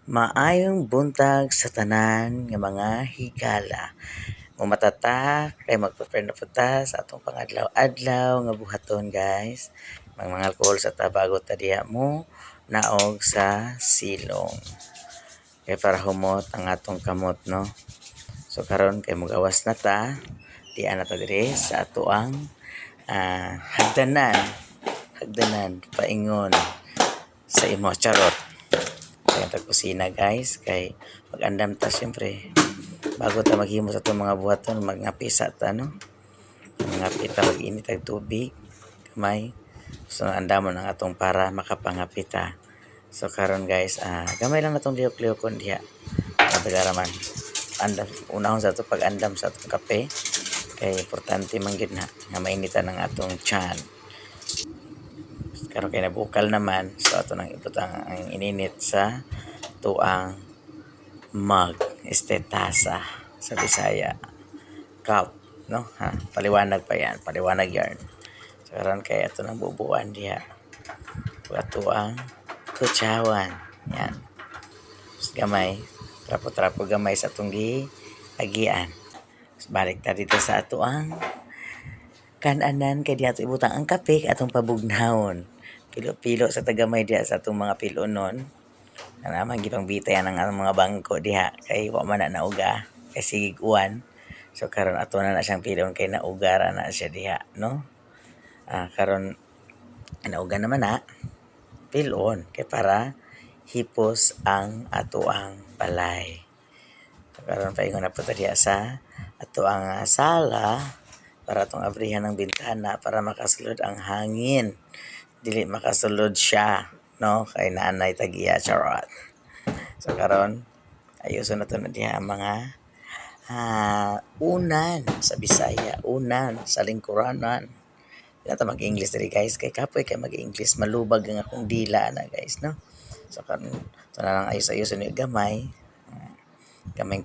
Maayong buntag sa tanan nga mga higala. Mumatatak kay magprepare na punta sa atong pangadlaw-adlaw nga buhaton guys. Mga alcohol sa tabago ta diha mo naog sa silong. Kay para humot ang atong kamot no. So karon kay mugawas na ta, diyan na ta diri sa ato ang hagdanan paingon sa imo charot. Kaya ta kusina guys kay mag-andam ta syempre bago ta maghimo sa itong mga buhaton magngapisa ta no, mangapi ta mag-init ang tubig kamay so andamon ang atong para makapangapit ta. So karon guys gamay lang natong liyok-liyokon diha madagaraman andam unahon sa ato pag-andam sa atong kape kay importante man gid na nga mainitan ang atong tiyan. Karon kay nabukal naman so ato nang ibutang ang ininit sa tuang mug estetasa sa Bisaya cup no ha, paliwanag pa yan, paliwanag yarn. So karon kay ato nang bubuan diha ato ang kutsawan yan gamay trapo-trapo gamay sa atong agian. So, balik ta dito sa ato ang kananan kay diha ibutang ang kape atong pabugnahon pilo-pilo sa tagamay diha sa atong mga pilonon naman gipang bitayan ang mga bangko diha kay wa man na nauga kay sigig uwan. So karon ato na siyang pilon kay naugara na siya diha no. Karon nauga naman na pilon kay para hipos ang ato ang balay. So karon paingon na po ta diha sa ato ang sala para atong abrihan ng bintana para makasulod ang hangin dili makasulod siya no kay naanay tagiya charot. So karon ayuson na to na diha ang mga unan sa Bisaya, unan sa lingkuranan. Di na ta mag-English diri guys kay kapoy kay mag-English malubag ang akong dila na guys no. So karon to na lang ayos-ayuson ni gamay kamay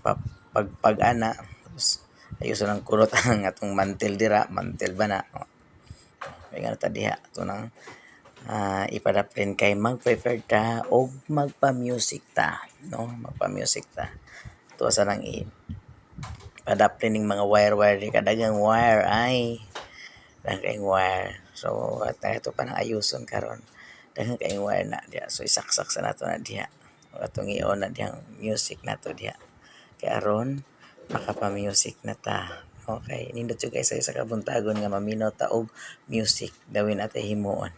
pag-ana tapos ayuson ang kulot ang atong mantel dira, mantel ba na. Kaya nga ta diha to nang ipadaplin kay mag-prepare ta og magpa-music ta no, magpa-music ta tuwa sa nang padaplin ning mga wire di kadagang wire ay daghang wire. So at ito pa nang ayuson karon daghang kay wire na diha so isaksak sa nato na diha atong ion na dihang music nato diha kay aron makapa-music na ta. Okay, nindot yung guys sa kabuntagon nga maminaw ta og music dawin atay himuon.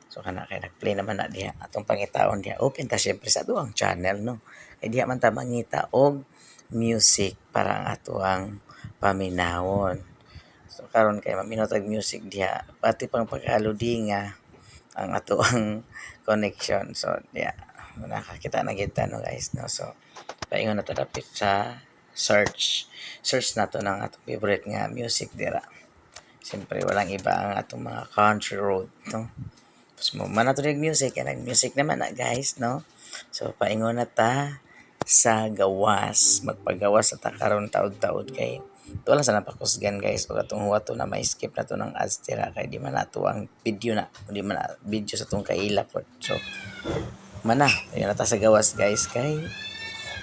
So kana kay nag-play naman na diha atong pangitaon diha open ta syempre sa duang channel no kay diha man ta mangita og music para ang ato ang paminawon. So karon kay maminaw tag music diha pati pang pagkaludinga ang ato ang connection. So diha nakakita na kita no guys no. So paingon na ta dapit sa search nato ng atong favorite nga music dira. Siyempre walang iba ang atong mga country road no. Tapos mo man nato music kaya nag-music naman na guys no. So paingon na ta sa gawas magpagawas sa ta karon taud-taud kay ito lang sa napakusgan guys o atong huwato na may skip na to ng ads tira kay di man nato ang video na di man na video sa tong kaila po. So mana ayun na ta sa gawas guys kay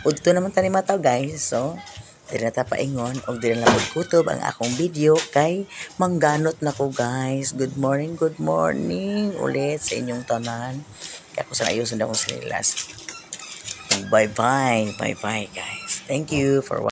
udto naman tani mataw guys. So dili na ta paingon og dili na magkutob ang akong video kay mangganot na ko guys. Good morning ulit sa inyong tanan. Kaya ako sa ayuson na akong sinilas. Bye bye guys. Thank you for watching.